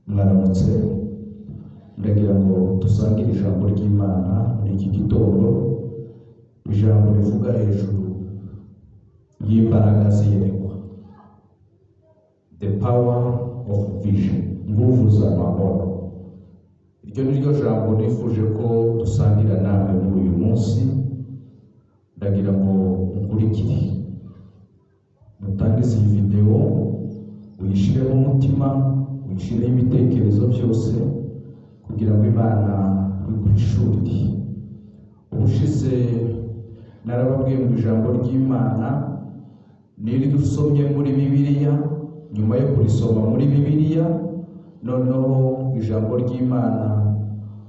mwaramutse ndagira ngo dusangire ijambo ry'Imana muri iki gitondo. Ijambo rivuga hejuru y'imbaraga z'iyerekwa, the power of vision, nguvu za maono. Iryo ni ryo jambo nifuje ko dusangira namwe muri uyu munsi. Ndagira ngo mukurikire, mutangize iyi video, uyishireho umutima, uyishireho ibitekerezo byose, kugira ngo Imana iguhishurire. Ubushize narababwiye mu ijambo ry'Imana niryo usomye muri Bibiliya, nyuma yo kurisoma muri Bibiliya noneho ijambo ry'Imana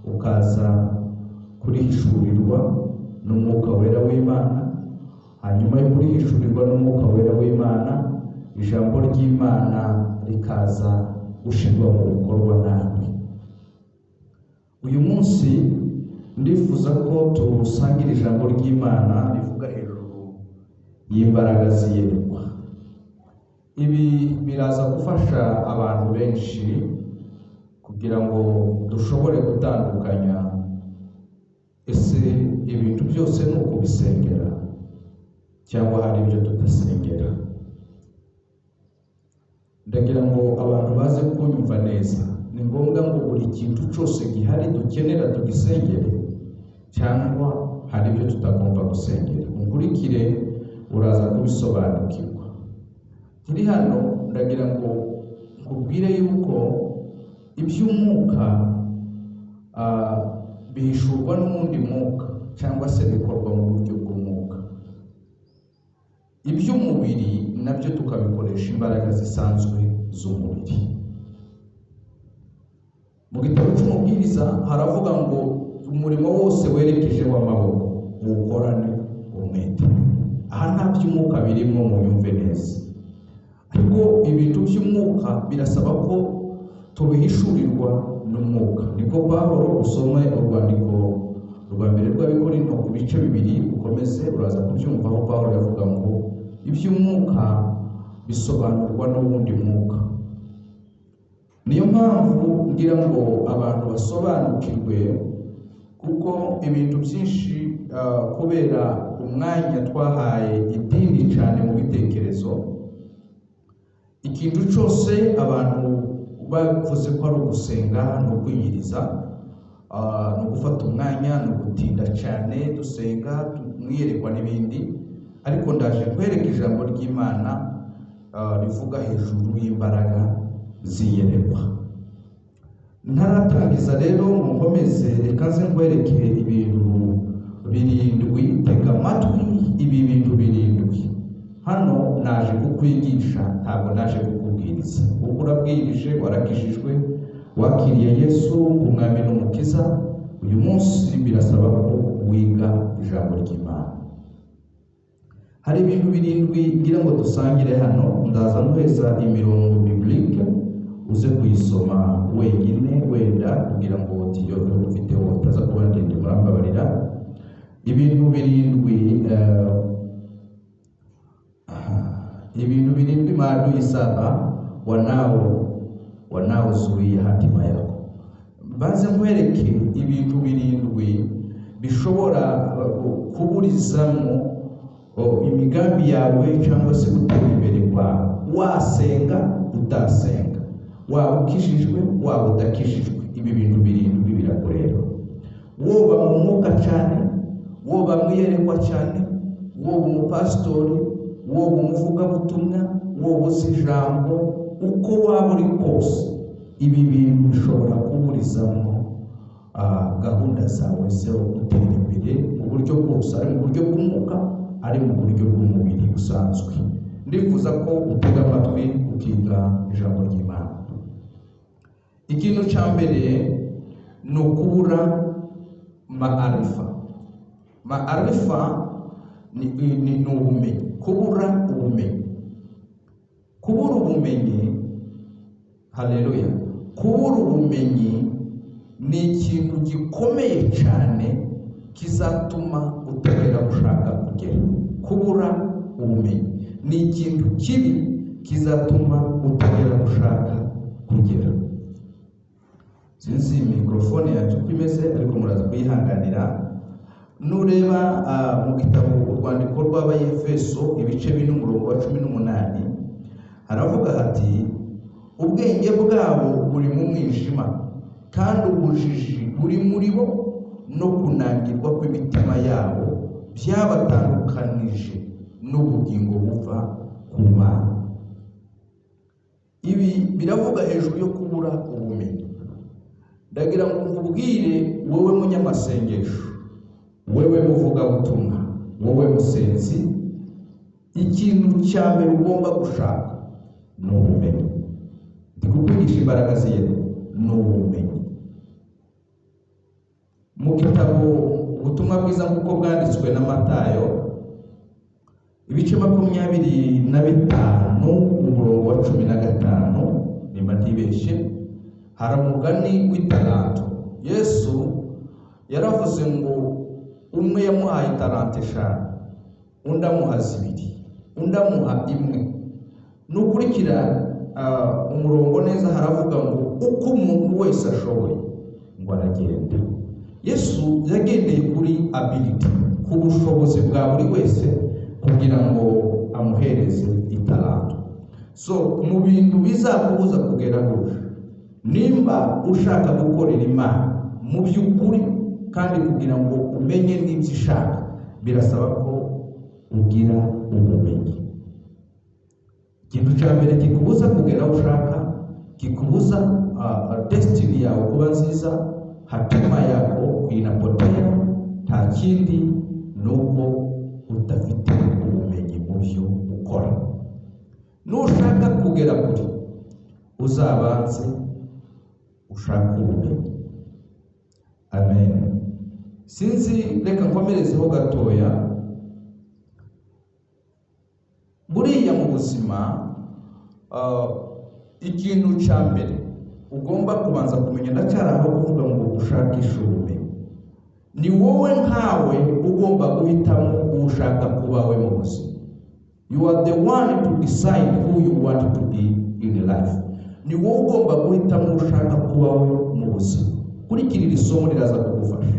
ukaza kurihishurirwa n'umwuka wera w'Imana. Hanyuma yo kurihishurirwa n'umwuka wera w'Imana, ijambo ry'Imana rikaza gushirwa mu bikorwa nawe. Uyu munsi ndifuza ko tusangira ijambo ry'Imana rivuga hejuru y'imbaraga z'iyerekwa. Ibi biraza gufasha abantu benshi kugira ngo dushobore gutandukanya ese ibintu byose ni ukubisengera cyangwa hari ibyo tudasengera. Ndagira ngo abantu baze kunyumva neza. Ni ngombwa ngo buri kintu cyose gihari dukenera tugisengere, cyangwa hari ibyo tutagomba gusengera. Mukurikire uraza kubisobanukirwa. Turi hano ndagira ngo nkubwire yuko iby'umwuka bihishurwa n'undi mwuka, cyangwa se bikorwa mu buryo bw'umwuka. Iby'umubiri nabyo tukabikoresha imbaraga zisanzwe z'umubiri. Mu gitabo cy'umubwiriza haravuga ngo umurimo wose werekeje w'amaboko uwukorane umwete. Aha nta by'umwuka birimo, munyumve neza. Ariko ibintu by'umwuka birasaba ko tubihishurirwa n'umwuka. Niko Pawulo usome urwandiko rwa mbere rw'Abikorinto ku bice 2 ukomeze uraza kubyumva aho Pawulo yavuga ngo iby'umwuka bisobanurwa n'ubundi mwuka. Niyo mpamvu ngira ngo abantu basobanukirwe, kuko ibintu byinshi kubera umwanya twahaye idini cyane mu bitekerezo, ikintu cyose abantu bavuze ko ari ugusenga no kwiyiriza, no gufata umwanya no gutinda cyane dusenga mwiyerekwa n'ibindi. Ariko ndaje kwereka ijambo ry'Imana rivuga hejuru y'imbaraga ziyerekwa. Ntaratangiza rero mukomeze, reka nze nkwereke ibintu 7. Tega amatwi ibi bintu 7. Hano naje kukwigisha, ntabwo naje kukubwiriza. Uko urabwirije warakishijwe, wakiriye Yesu umwami n'umukiza, uyu munsi birasaba ko wiga ijambo ry'Imana. Hari ibintu 7 ngira ngo dusangire hano. Ndaza nkweza imirongo biblique uze kuyisoma wenyine, wenda kugira ngo tiyo ufite utaza kuba ndende murambabarira. Ibintu 7 maadui 7 wanaozuia hatima yako. Baze nkwereke ibintu 7 bishobora kuburizamo imigambi yawe cyangwa se gutera imbere kwawe, wasenga utasenga, waba ukishijwe waba udakishijwe. Ibi bintu 7 birakureba. Woba mu mwuka cyane, woba mwiyerekwa cyane, woba umupasitori, woba umuvugabutumwa, woba uzi ijambo, uko waba uri kose, ibi bintu bishobora kuburizamo gahunda zawe zo gutera imbere mu buryo bwose, ari mu buryo bw'umwuka, ari mu buryo bw'umubiri busanzwe. Ndifuza ko utega amatwi ukiga ijambo ry'Imana. Ikintu cya mbere ni ukubura maarifa. Maarifa ni ubumenyi. Kubura ubumenyi. Kubura ubumenyi, haleluya. Kubura ubumenyi ni ikintu gikomeye cyane kizatuma utagera gushaka kugera. Kubura ubumenyi ni ikintu kibi kizatuma utagera gushaka kugera. sinzi mikrofone yacu kwimeze ariko muraza kuyihanganira. Nureba mu gitabo urwandiko rw'Abayefeso ibice 4:18 haravuga hati ubwenge bwabo buri mu mwijima kandi ubujiji buri muri bo no kunangirwa kw'imitima yabo byabatandukanije n'ubugingo buva ku Mana. Ibi biravuga hejuru yo kubura ubumenyi. Ndagira ngo nkubwire wowe munyamasengesho, wewe muvuga butumwa, wowe musenzi, ikintu cya mbere ugomba gushaka ni ubumenyi. Ndikukwigisha imbaraga z'Imana ni ubumenyi. Mu gitabo ubutumwa bwiza nk'uko bwanditswe na Matayo ibice 25 umurongo wa 15 nimba ntibeshe, hari umugani w'italanto. Yesu yaravuze ngo umwe yamuhaye talante 5, undi amuha 2, undi amuha 1. Nukurikira umurongo neza haravuga ngo uko umuntu wese ashoboye ngo aragenda. Yesu yagendeye kuri ability, ku bushobozi bwa buri wese kugira ngo amuhereze italanto. So mu bintu bizakubuza kugeraho, nimba ushaka gukorera Imana mu by'ukuri kandi kugira ngo umenye n'ibyo ishaka, birasaba ko ugira ubumenyi. Ikintu cya mbere kikubuza kugera aho ushaka, kikubuza destiny yawe kuba nziza, hatima yako inapotea, nta kindi nuko udafite ubumenyi mu byo ukora. Nushaka kugera kuri, uzabanze ushaka ubumenyi. Amen. Sinzi, reka nkomerezeho gatoya. Buriya mu buzima ikintu cya mbere ugomba kubanza kumenya, ndacyaraho kuvuga ngo ushakishe ubumenyi. Ni wowe nkawe ugomba guhitamo ushaka kuba we mu buzima. You are the one to decide who you want to be in life. Ni wowe ugomba guhitamo ushaka kuba we mu buzima. Kurikira iri somo riraza kugufasha.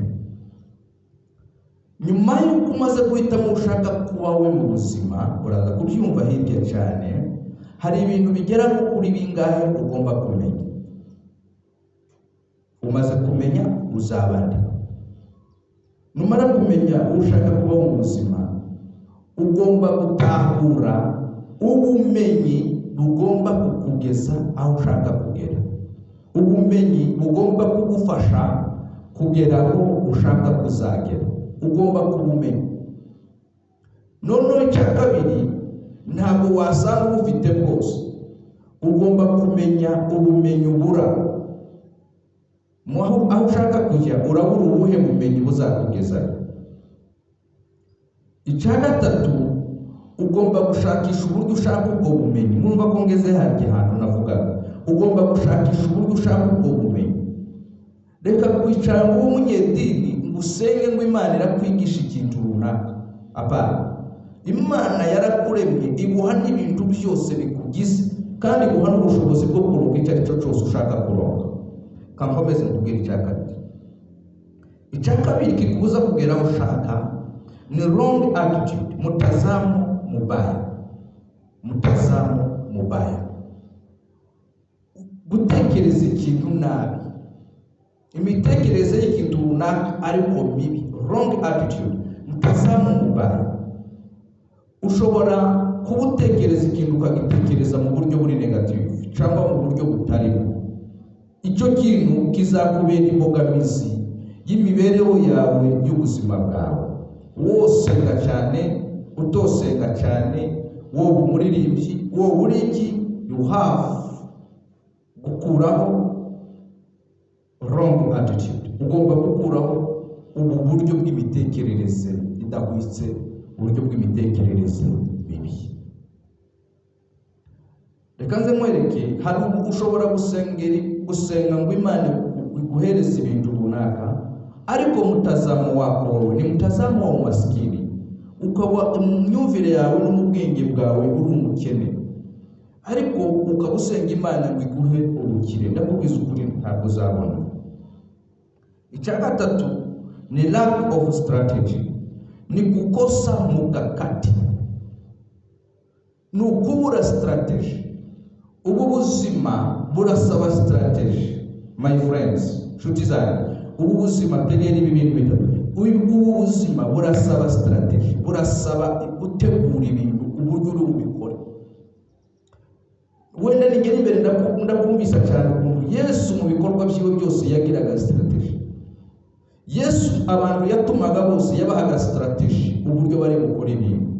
Nyuma y'uko umaze guhitamo ushaka kuba we mu buzima, uraza kubyumva hirya cyane. Hari ibintu bigera kuri bingahe ugomba kumenya. Umaze kumenya uzabandi. Numara kumenya ushaka kuba mu buzima, ugomba gutahura ubumenyi bugomba kukugeza aho ushaka kugera. Ubumenyi bugomba kugufasha kugera aho ushaka kuzagera. Ugomba kubumenya. Noneho icya kabiri, ntabwo wasanga ubufite bwose. Ugomba kumenya ubumenyi ubura. Aho ushaka kujya urabura ubuhe bumenyi buzakugezayo. Icya gatatu, ugomba gushakisha uburyo ushaka ubwo bumenyi. Mwumva ko ngeze harya hantu navugaga. Ugomba gushakisha uburyo ushaka ubwo bumenyi. Reka kwicara ngo umunyedini ngo usenge ngo Imana irakwigisha ikintu runaka. Apana. Imana yarakuremye, iguha n'ibintu byose bikugize, kandi iguha n'ubushobozi bwo kuronka icyo ari cyo cyose ushaka kuronka. Kankomeze nkubwira icya kabiri. Icya kabiri kikubuza kugera aho ushaka ni wrong attitude, mtazamo mubaya. Mtazamo mubaya. Gutekereza ikintu nabi. Imitekerereze y'ikintu runaka ariko mibi. Wrong attitude, mtazamo mubaya. Ushobora kubutekereza ikintu ukagitekereza mu buryo buri negative cyangwa mu buryo butariho. Icyo kintu kizakubera imbogamizi y'imibereho yawe y'ubuzima bwawe. Wosenga cyane, utosenga cyane, wowe umuririmbyi, wowe uri iki, you have gukuraho wrong attitude. Ugomba gukuraho ubu buryo bw'imitekerereze idahwitse, uburyo bw'imitekerereze bibi. Reka nze mwereke, hari ushobora gusenga ngo Imana iguhereze ibintu runaka, ariko mtazamo wako ni mtazamo wa maskini. Ukaba mu myumvire yawe no mu bwenge bwawe uri umukene. ariko ukabusenga Imana ngo iguhe ubukire, ndakubwiza ukuri ntabwo uzabona. Icya gatatu ni lack of strategy, ni kukosa mkakati, ni ukubura strategy. Ubu buzima burasaba strategy my friends, nshuti zanjye. Ubu buzima tegera ibi bintu bitatu. Ubu buzima burasaba strategy, burasaba gutegura ibintu uburyo uri bubikore. Wenda nigera imbere ndakumvisa cyane ukuntu Yesu mu bikorwa byiwe byose yagiraga strategy. Yesu abantu yatumaga bose yabahaga strategy uburyo bari gukora ibintu.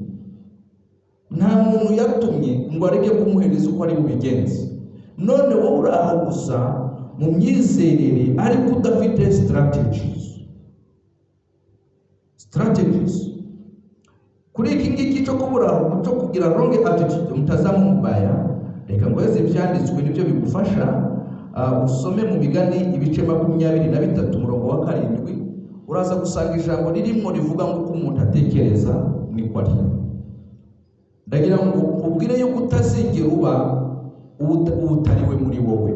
Nta muntu yatumye ngo areke kumuhereza uko ari bubigenze. None wowe uraho gusa mu myizerere ariko udafite strategies. Kuri iki ngiki cyo kubura cyo kugira wrong attitude, mtazamu mbaya, reka ngoze ibyanditswe nibyo bigufasha. Usome mu Migani ibice 23 umurongo wa 7, uraza gusanga ijambo ririmo rivuga ngo uko umuntu atekereza ni ko ari. Ndagira ngo ubwire yuko utazigera uba utariwe muri wowe.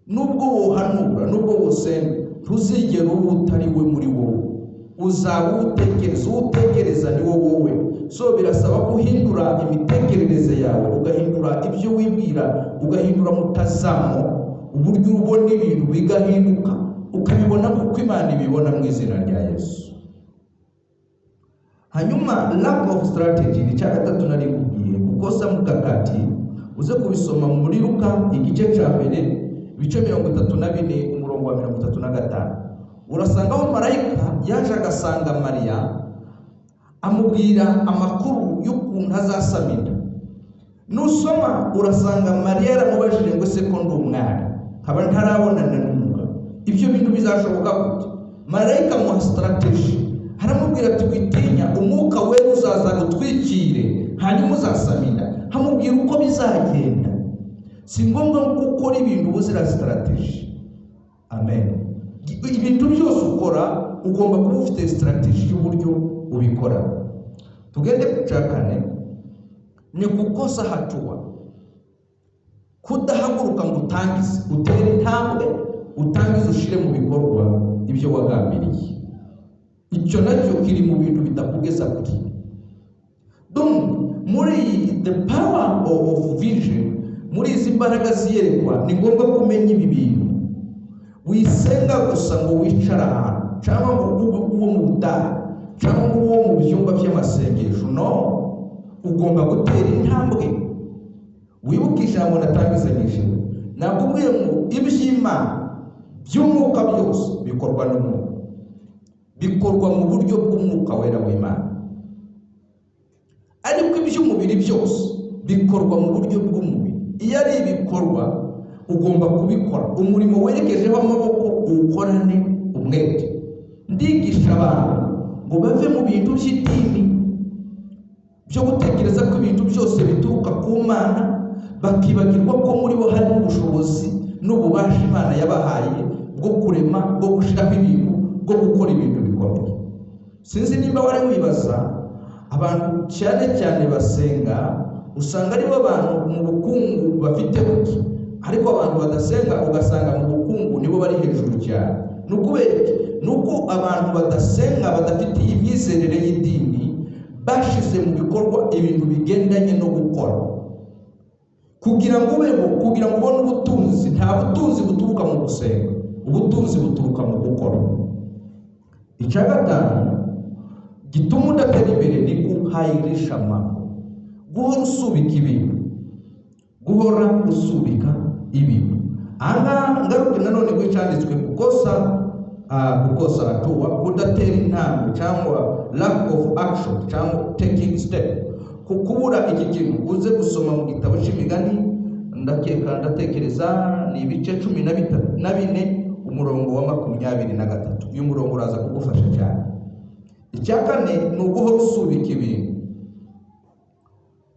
Nubwo wohanura, nubwo wosenga, ntuzigera uba utariwe muri wowe. Uzaba utekereza ni wowe. So birasaba guhindura imitekerereze yawe, ugahindura ibyo wibwira, ugahindura mutazamo, uburyo ubona ibintu bigahinduka, ukabibona kuko Imana ibibona mu izina rya Yesu. Hanyuma lack of strategy ni cya gatatu nari kubwiye, kukosa mkakati. Uze kubisoma muri Luka igice cya 1 ibice 34 umurongo wa 35. Urasanga aho marayika yaje agasanga Mariya, amubwira amakuru y'ukuntu azasamira. Nusoma urasanga Mariya yaramubajije ngo se ko ndi umwana, nkaba ntarabonana n'umugabo, ibyo bintu bizashoboka gute? Marayika mu strategy haramubwira ati witinya, umwuka wera uzaza gutwikire hanyuma uzasamira. Hamubwira uko bizagenda. Si ngombwa gukora ibintu buzira strategy. Amen. Ibintu byose ukora ugomba kuba ufite strategy y'uburyo ubikora. Tugende kucakane ni kukosa hatua, kudahaguruka ngo utangize, utere intambwe, utangize ushire mu bikorwa ibyo wagambiriye. Icyo nacyo kiri mu bintu bitakugeza kuri. Muri the power of vision, muri izi mbaraga ziyerekwa, ni ngombwa kumenya ibi bintu. Wisenga gusa ngo wicara ahantu cyangwa ngo uwo mu butayu cyangwa ngo uwo mu byumba by'amasengesho, no, ugomba gutera intambwe. Wibuke ijambo natangizanyije, nakubwiye ngo iby'Imana by'umwuka byose bikorwa n'umuntu, bikorwa mu buryo bw'umwuka wera w'Imana. Ariko iby'umubiri byose bikorwa mu buryo bw'umubiri. Iyo ari ibikorwa ugomba kubikora, umurimo werekejeho amaboko uwukorane umwete. Ndigisha abantu ngo bave mu bintu by'idini byo gutekereza ko ibintu byose bituruka ku Mana, bakibagirwa ko muri bo hari ubushobozi n'ububasha Imana yabahaye bwo kurema, bwo gushiraho ibintu, bwo gukora ibintu bikomeye. Sinzi nimba wari wibaza, abantu cyane cyane basenga usanga ari bo abantu mu bukungu bafite buke, ariko abantu badasenga ugasanga mu bukungu nibo bari hejuru cyane. Nuko abantu badasenga, badafite imyizerere y'idini, bashize mu bikorwa ibintu bigendanye no gukora. Kugira ngo ubone ubutunzi, nta butunzi buturuka mu gusenga, ubutunzi buturuka mu gukora. Icya gatanu gituma udatera imbere ni guhayirisha amahoro, guhora usubika ibintu, guhora usubika ibintu. Aha ngaruke nanone gwicanditswe kukosa hatua, kudatera intambwe cyangwa lack of action cyangwa taking step. Kukubura iki kintu uze gusoma mu gitabo cy'Imigani, ndatekereza ni ibice 14 umurongo wa 23. Uyu murongo uraza kugufasha cyane. Icya kane ni uguhora usubika ibintu.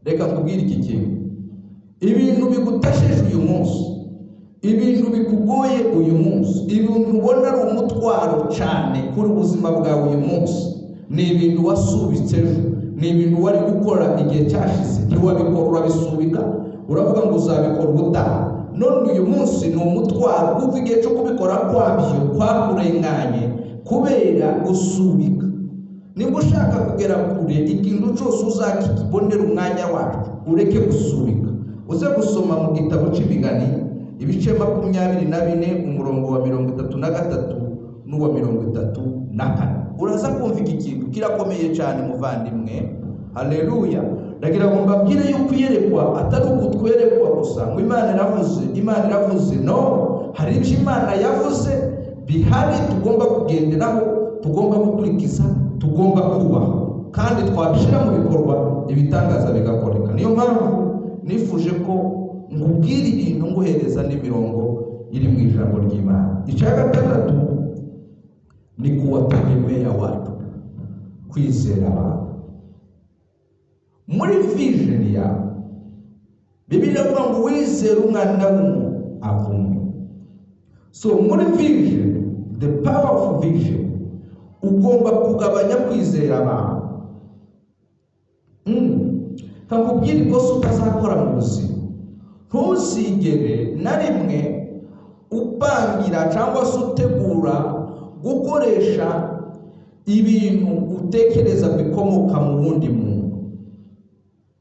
Reka nkubwire iki kintu, ibintu bigutashije uyu munsi, ibintu bikugoye uyu munsi, ibintu ubona ari umutwaro cyane kuri ubuzima bwawe uyu munsi, ni ibintu wasubitse ejo, ni ibintu wari gukora igihe cyashize, ntiwabikora urabisubika, uravuga ngo uzabikora ubutaha, none uyu munsi ni umutwaro kuva igihe cyo kubikora kwabyo kwakurenganye kubera gusubika. Niba ushaka kugera kure ikintu cyose uzakibonera umwanya wacu, ureke gusubika. Uze gusoma mu gitabo cy'Imigani ibice 24 umurongo wa 33 n'uwa 34. Uraza kumva iki kintu kirakomeye cyane muvandimwe. Haleluya. Ndagira ngo mbabwire yuko iyerekwa atari ukutwerekwa gusa ngo Imana iravuze, no, hari ibyo Imana yavuze bihari tugomba kugenderaho, tugomba gukurikiza, tugomba kubaha, kandi twabishyira mu bikorwa ibitangaza bigakoreka. Niyo mpamvu nifuje ko ngubwira ibintu nguhereza n'imirongo iri mu ijambo ry'Imana. Icya gatandatu ni kuwategemea watu, kwizera abantu. Muri vision yawe Bibiliya ivuga ngo wizere umwana w'umuntu avumwe. So muri vision, the power of vision, ugomba kugabanya kwizera abantu. Kakubwira ikosa utazakora mu buzima. Ntuzigere na rimwe upangira cyangwa se utegura gukoresha ibintu utekereza bikomoka mu wundi muntu.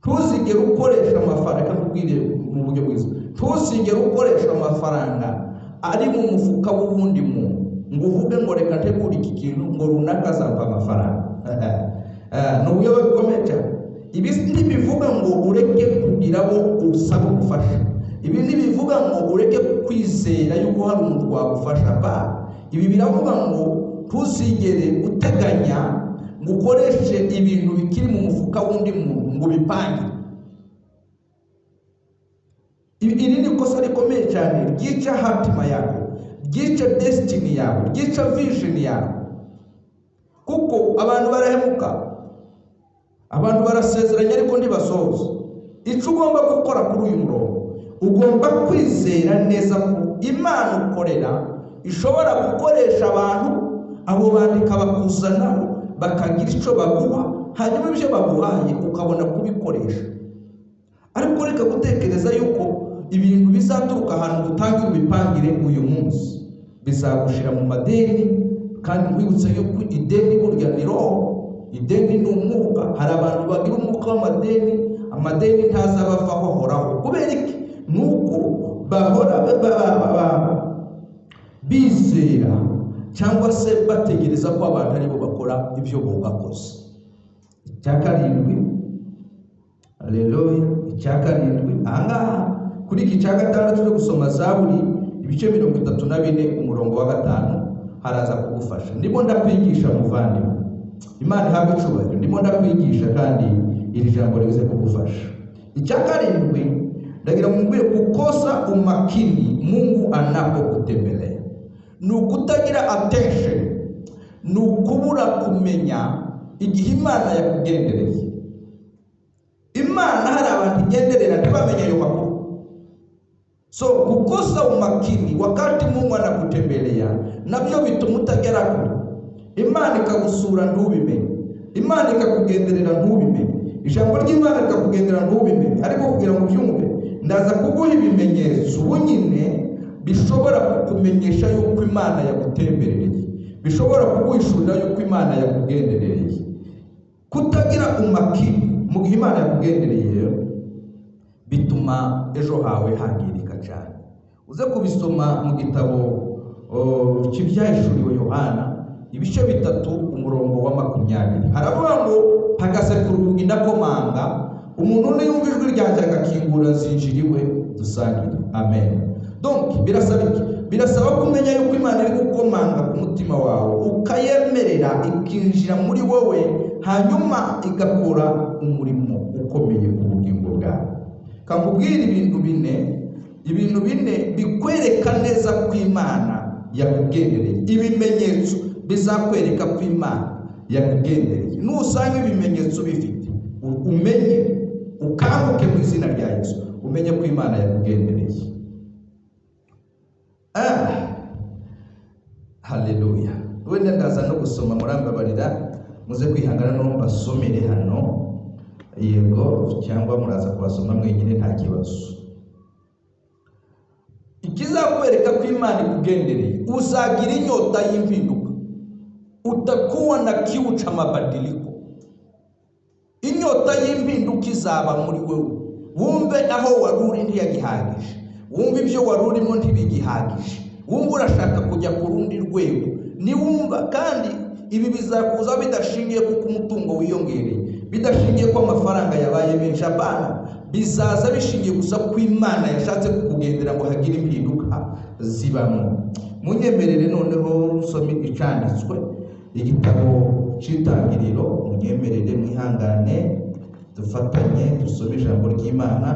Ntuzigere ukoresha amafaranga, kakubwire mu buryo bwiza, ntuzigere ukoresha amafaranga ari mu mufuka w'uwundi muntu ngo uvuge ngo reka ntegure iki kintu ngo runaka azampa amafaranga. N'ubuyobe bukomeye cyane. Ibi ntibivuga ngo ureke kugira abo usaba gufasha. Ibi ntibivuga ngo ureke kwizera yuko hari umuntu wagufasha. Ibi biravuga ngo ntuzigere uteganya ngo ukoreshe ibintu bikiri mu mufuka w'undi muntu ngo bipange. Iri ni ikosa rikomeye cyane ryica hatima yawe, ryica destiny yawe, ryica vision yawe. Kuko abantu barahemuka, abantu barasezeranya ariko ntibasohoza. Icyo ugomba gukora kuri uyu murongo, ugomba kwizera neza ko Imana ukorera ishobora gukoresha abantu, abo bandika bakuzanaho bakagira icyo baguha, hanyuma ibyo baguhaye ukabona kubikoresha. Ariko reka gutekereza yuko ibintu bizaturuka ahantu gutangira ubipangire uyu munsi bizagushira mu madeni, kandi nkwibutse yuko ideni burya ni roho, ideni ni umwuka. Hari abantu bagira umwuka w'amadeni, amadeni ntazabavaho horaho. Kubera iki? Nuko bahora bizera cyangwa se bategereza ko abantu aribo bakora ibyo bo bakoze. Icya karindwi, haleluya, icya karindwi, ahangaha kuri iki cya gatandatu cyo gusoma Zaburi ibice 34 umurongo wa 5 haraza kugufasha. Ndimo ndakwigisha muvandimwe, Imana ihabwe icyubahiro, ndimo ndakwigisha kandi iri jambo rize kugufasha. Icya karindwi, ndagira mbwire kukosa umakini Mungu anapokutembelea. Ni ukutagira attention, ni ukubura kumenya igihe Imana yakugendereye. Imana hari abantu igenderera ntibamenye ayo makuru. So kukosa umakini wakati Mungu anakutembelea nabyo bituma utagera kure. Imana ikagusura ntubimenye, Imana ikakugenderera ntubimenye, ijambo ry'Imana rikakugenderera ntubimenye. Ariko kugira ngo byumve, ndaza kuguha ibimenyetso bunyine bishobora kukumenyesha yuko Imana yagutemberereye, bishobora kuguhishurira yuko Imana yakugenderereye. Kutagira umakini mu gihe Imana yakugendereye bituma ejo hawe hangirika cyane. Uze kubisoma mu gitabo cy'ibyahishuriwe Yohana ibice 3 umurongo wa 20. Haravuga ngo mpagaze ku rugi ndakomanga, umuntu niyumva ijwi ryanjye agakingura nzinjiriwe dusangire. Amen. Donc birasaba kumenya yuko Imana iri gukomanga ku mutima wawe, ukayemerera ikinjira muri wowe, hanyuma igakora umurimo ukomeye ku bugingo bwawe. Kakubwira ibintu bine bikwereka neza ko Imana yakugendereye. Ibimenyetso bizakwereka ko Imana yakugendereye. Nusanga ibimenyetso bifite, umenye, ukanguke mu izina rya Yesu, umenye ko Imana yakugendereye. Haleluya. Wenda ndaza no gusoma murambabarira, muze kwihangana no mbasomere hano yego cyangwa muraza kubasoma mwenyine nta kibazo. Ikizakwereka ko Imana ikugendereye, uzagira inyota y'impinduka, utakuwa na kiu cha mabadiliko. Inyota y'impinduka izaba muri wewe, wumve aho waruri ntiyagihagije, wumve ibyo warurimo ntibigihagije, wumve urashaka kujya ku rundi rwego, niwumva kandi ibi bizakuza bidashingiye kuko umutungo wiyongereye, bidashingiye ko amafaranga yabaye menshi, abana bizaza bishingiye gusa ko Imana yashatse kukugendera ngo hagire impinduka zibamo. Munyemerere noneho nsome icanditswe igitabo cy'Itangiriro, munyemerere mwihangane dufatanye dusome ijambo ry'Imana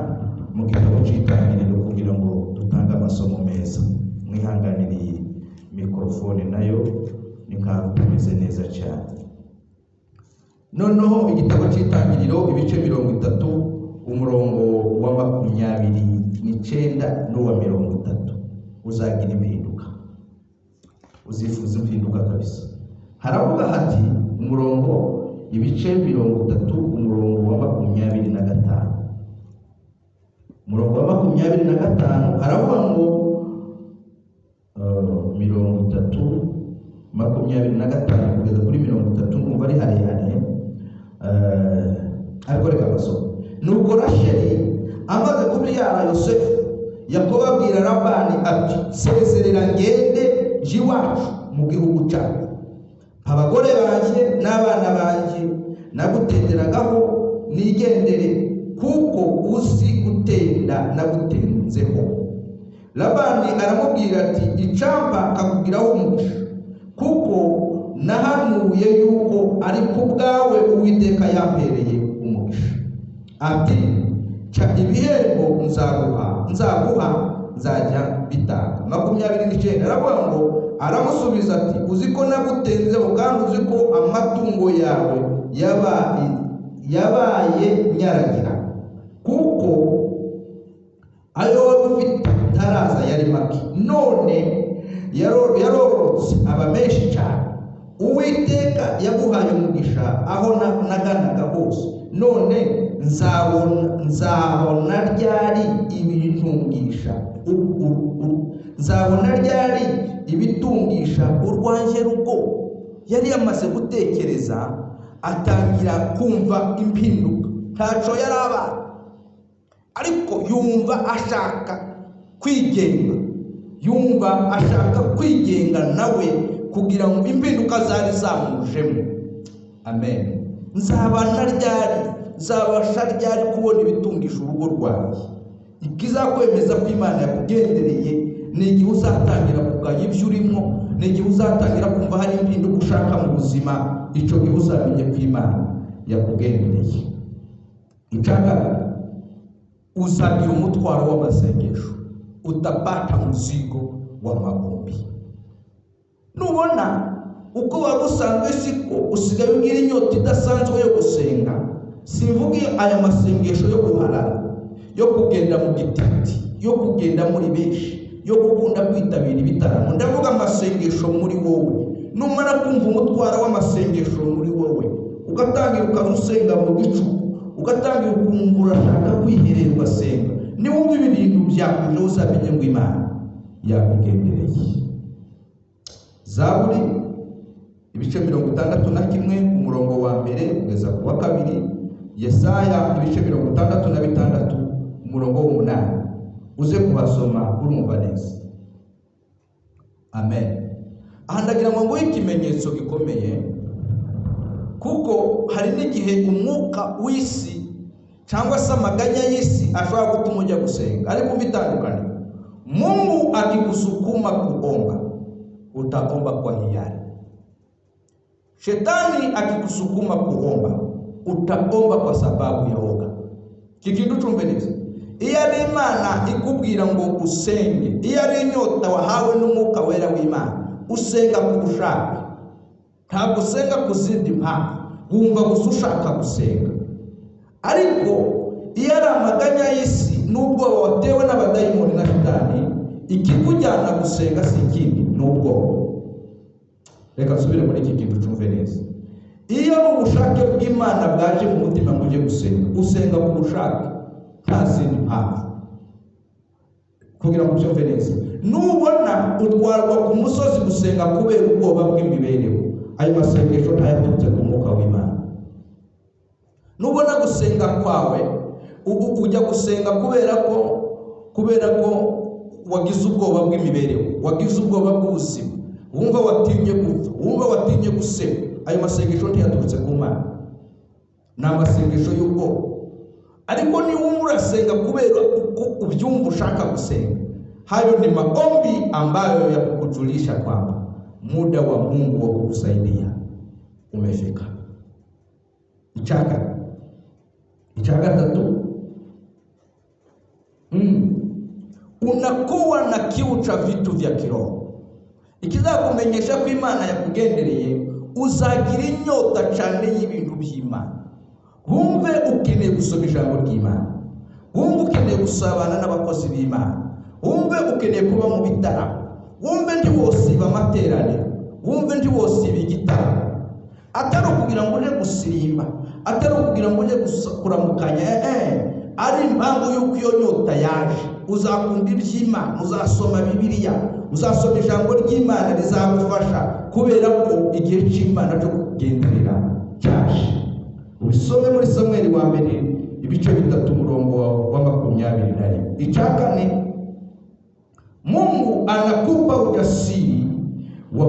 mu gitabo cy'Itangiriro kugira ngo dutange amasomo meza. Mwihanganire mikrofone nayo nikaho tumeze neza cyane. Noneho igitabo cy'Itangiriro ibice 30 umurongo wa 29 n'uwa 30 uzagira impinduka, uzifuza impinduka kabisa. Haravuga hati umurongo ibice 30 umurongo wa 25, umurongo wa 25 haravuga ngo 25 kugeza kuri 30 numva ari harehare, ariko reka basoma. Nuko Rasheli amaze kubyara Yosefu, Yakobo abwira Labani ati sezerera ngende jiwacu mu gihugu cyacu, abagore banjye n'abana banjye nagutenderagaho nigendere kuko uzi gutenda nagutenzeho. Labani aramubwira ati icampa kakugiraho umugisha, kuko nahanuye yuko ari ku bwawe Uwiteka yampereye umugisha. Ati ca ibihembo nzaguha nzajya bitanga. 29 aravuga ngo aramusubiza ati uzi ko nagutenzeho kandi uzi ko amatungo yawe yabaye nyaragira, kuko ayo wari ufite ntaraza yari make, none yarorotse aba menshi cyane. Uwiteka yaguhaye umugisha aho naganaga hose, none nzabona ryari ibitungisha nzabona ryari ibitungisha urwanjye rugo. Yari yamaze gutekereza, atangira kumva impinduka, ntaco yarabaye, ariko yumva ashaka kwigenga, yumva ashaka kwigenga nawe kugira ngo impinduka zari zamujemo. Amen. Nzabana ryari, nzabasha ryari kubona ibitungisha urugo rwanjye. Ikizakwemeza ko Imana yakugendereye ni igihe uzatangira kugaya ibyo urimo, ni igihe uzatangira kumva hari impinduka ushaka mu buzima, icyo gihe uzamenye ko Imana yakugendereye. Icyaga uzagira umutwaro w'amasengesho, utapata mzigo wa maombi. Nubona uko wari usanzwe siko usigaye ugira inyota idasanzwe yo gusenga. Simvuge aya masengesho yo guharara, yo kugenda mu gititi, yo kugenda muri benshi, yo gukunda kwitabira ibitaramo. Ndavuga amasengesho muri wowe. Numara kumva umutwaro w'amasengesho muri wowe, ugatangira ukarusenga mu gicuku, ugatangira ukumbura shaka kwiherera ugasenga, niwumva ibi bintu byakuje uzamenye ngo Imana yakugendereye. Zaburi ibice 61 umurongo wa 1 kugeza ku wa 2, Yesaya ibice 66 umurongo wa 8. Uze kubasoma urumva neza. Amen. Ahandagira ngo ikimenyetso gikomeye, kuko hari n'igihe umwuka w'isi cyangwa se amaganya y'isi ashobora gutuma ujya gusenga, ariko bitandukanye. Mungu akikusukuma kuomba, utaomba kwa hiari. Shetani akikusukuma kuomba, utaomba kwa sababu ya woga. Kikindu chumve neza. Iyo ari Imana ikubwira ngo usenge, iyo ari inyota wahawe n'umwuka wera w'Imana, usenga ku bushake, ntabwo usenga ku zindi mpamvu, wumva gusa ushaka gusenga. Ariko iyo ari amaganya y'isi n'ubwoba watewe n'abadayimoni na Shetani, ikikujyana gusenga si ikindi n'ubwoba. Reka nsubire muri iki kintu cyumve neza. iyo ubushake bw'Imana bwaje mu mutima ngo uje gusenga, usenga ku bushake nta zindi mpamvu, kugira ngo ubyumve neza. Nubona utwarwa ku musozi gusenga kubera ubwoba bw'imibereho, ayo masengesho ntayaturutse ku mwuka w'Imana. Nubona gusenga kwawe ujya gusenga kubera ko wagize ubwoba bw'imibereho, wagize ubwoba bw'ubuzima, wumva watinye gupfa, wumva watinye gusema, ayo masengesho ntiyaturutse ku Mana, ni amasengesho y'ubwoba. Ariko ni wumva urasenga kubera uko ubyumva ushaka gusenga, hayo ni maombi ambayo ya kukujulisha kwamba muda wa Mungu wa kukusaidia umefika. Ichaka tatu, unakuwa na kiu cha vitu vya kiroho. Ikizakumenyesha ko Imana yakugendereye, uzagira inyota cyane y'ibintu by'Imana. Wumve ukeneye gusoma ijambo ry'Imana, wumve ukeneye gusabana n'abakozi b'Imana, wumve ukeneye kuba mu bitaramo, wumve ntiwosiba amateraniro, wumve ntiwosiba igitaramo. Atari ukugira ngo uje gusirimba, atari ukugira ngo uje kuramukanya, ari impamvu y'uko iyo nyota yaje. Uzakunda iby'Imana, uzasoma Bibiliya, uzasoma ijambo ry'Imana, rizagufasha kubera ko igihe cy'Imana cyo kugenderera cyaje. Ubisome muri Samueli wa mbere ibice 3 umurongo wa 21. Ichakane, Mungu anakupa ujasiri wa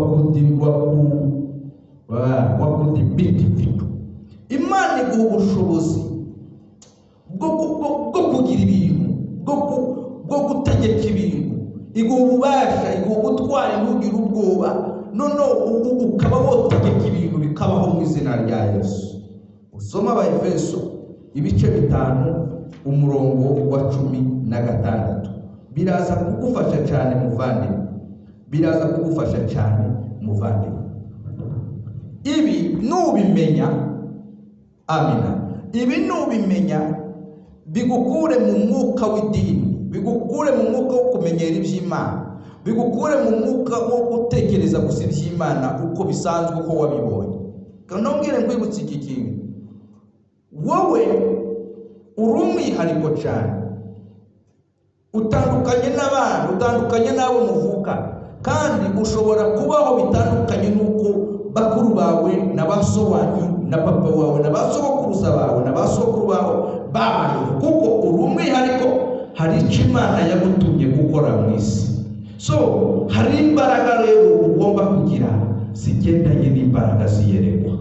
kudhibiti vitu. Imana iguha ubushobozi bwo kugira ibintu, bwo gutegeka ibintu, iguha ububasha, iguha ubutwari, ntugire ubwoba, ukaba wotegeka ibintu bikabaho mu izina rya Yesu. Usoma Abaefeso ibice 5 umurongo wa 16. Biraza kugufasha cyane muvandimwe, biraza kugufasha cyane muvandimwe. Ibi nubimenya, amina, ibi nubimenya, bigukure mu mwuka w'idini, bigukure mu mwuka wo kumenyera iby'Imana, bigukure mu mwuka wo gutekereza gusa iby'Imana uko bisanzwe uko wabibonye. Kanongere nkwibutsa iki kintu, wowe uri umwihariko cyane, utandukanye n'abandi, utandukanye n'abo muvuka, kandi ushobora kubaho bitandukanye n'uko bakuru bawe na baso wanyu na papa wawe na basokuruza bawe na basokuru bawe babayeho, kuko uri umwihariko. Hari icyo Imana yagutumye gukora mu isi. So hari imbaraga rero ugomba kugira zigendanye n'imbaraga ziyerekwa.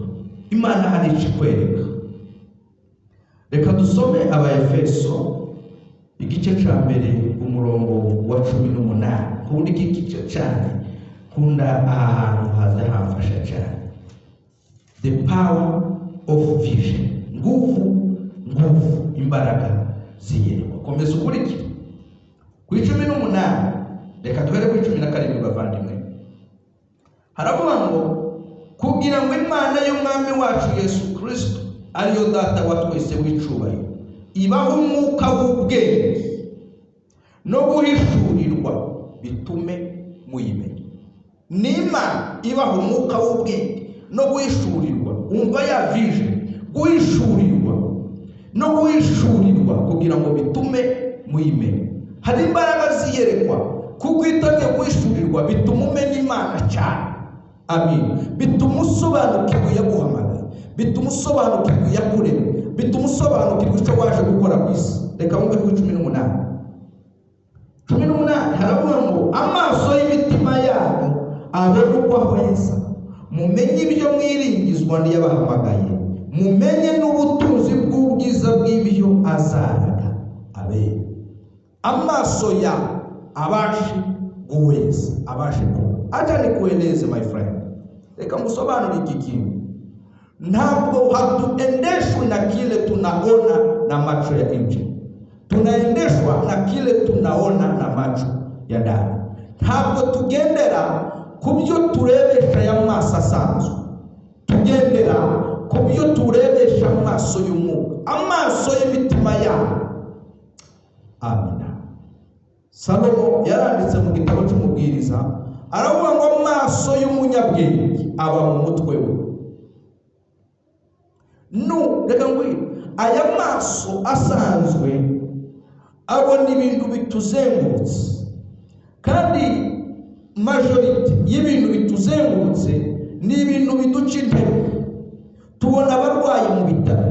Imana hari icyo ikwereka. Reka dusome Abaefeso igice cya mbere umurongo wa 18. Kundi igice cyane kunda ahantu haza hamfasha cyane. The power of vision. Nguvu imbaraga ziyerekwa. Komeza ukurikira ku 18. Reka duhere ku 17 bavandimwe. Haravuga ngo kugira ngo Imana y'Umwami wacu Yesu Kristo ariyo data wa twese w'icubahiro ibaho umwuka w'ubwenge no guhishurirwa bitume muyimenya. N'Imana ibaho umwuka w'ubwenge no guhishurirwa. Umva ya vision, guhishurirwa no guhishurirwa kugira ngo bitume muyimenya. Hari imbaraga ziyerekwa kuko itangiye guhishurirwa bituma umenya Imana cyane. Amin. Bituma usobanukirwa yaguhamagaye, bituma usobanukirwa yakurema, bituma usobanukirwa icyo waje gukora ku isi. Reka wumve ku 18. Haravuga ngo amaso y'imitima yanyu abone uko ahweza, mumenye ibyo mwiringizwa n'yabahamagaye, mumenye n'ubutunzi bw'ubwiza bw'ibyo azaraga abera. Amaso ya abashe guhweza, abashe kuba. Acha nikueleze my friend, reka musobanure iki kintu. Ntabwo hatuendeshwi na kile tunaona na macho ya nje, tunaendeshwa na kile tunaona na macho ya ndani. Ntabwo tugendera ku byo turebesha y'amaso asanzwe, tugendera ku byo turebesha amaso y'umwuka, amaso y'imitima yacu. Amina. Salomo yaranditse mu gitabo cy'umubwiriza, aravuga ngo amaso y'umunyabwenge aba mu mutwe we, no reka ngwino aya maso asanzwe abona ibintu bituzengurutse kandi majority y'ibintu bituzengurutse ni ibintu biduca intege. Tubona abarwayi mu bitaro,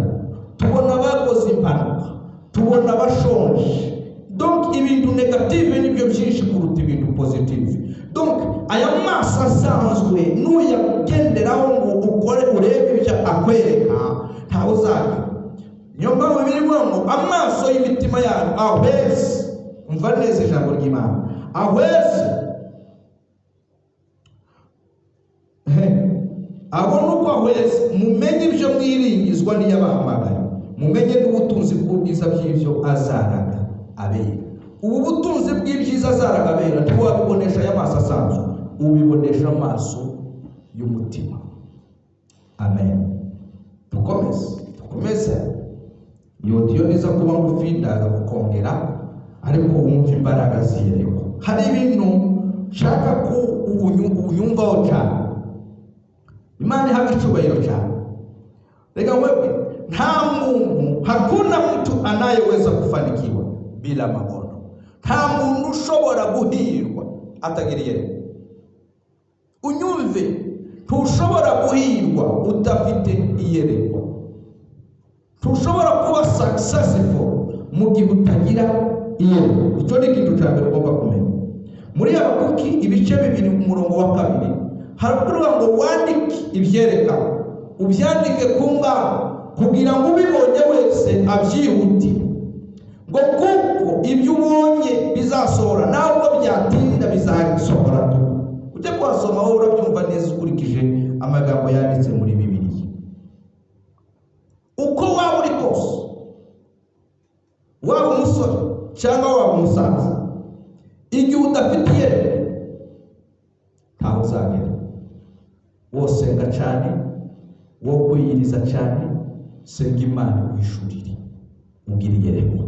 tubona abakoze impanuka, tubona abashonje. Donc ibintu negative nibyo byinshi kuruta ibintu positive. Donc aya maso asanzwe nuyagenderaho ngo ukore urebe ibyo akwereka ntawe uzagira. Niyo mpamvu birimo ngo amaso y'imitima yanyu ahweze, umva neza ijambo ry'Imana, ahweze abona uko ahweze, mumenye ibyo mwiringizwa n'iyabahamagaye, mumenye n'ubutunzi bw'ubwiza by'ibyo azaraga abera. Ubu butunzi bw'ibyiza azaraga abera ntiwabibonesha aya maso asanzwe, ubibonesha amaso y'umutima. Amen. Tukomeze yodiyo niza kuba ngufi ndaza gukongera, ariko wumva imbaraga ziyereko. Hari ibintu nshaka ko unyumvaho cyane. Imani ihabwa icyubahiro cyane. Reka wewe, nta muntu, hakuna mtu anayeweza kufanikiwa bila maono. Nta muntu ushobora guhirwa atagiriye. Unyumve, ntushobora guhirwa udafite iyerekwa. Ntushobora kuba successful mu gihe utagira iyerekwa. Icyo ni ikintu cya mbere ugomba kumenya. Muri Habakuki ibice 2 umurongo wa 2 haravuga ngo wandike ibyerekana, ubyandike ku mbaho kugira ngo ubibonye wese abyihuti, ngo kuko ibyo ubonye bizasohora, ntabwo byatinda bizasohora. Ujye kwasoma wowe urabyumva neza ukurikije amagambo yanditse muri Bibiliya. Uko waba uri kose, waba umusore cyangwa waba umusaza, igihe udafitiye ntaho uzagera. Wosenga cyane, wo kwiyiriza cyane, senga Imana wishurire, ugire iyerekwa.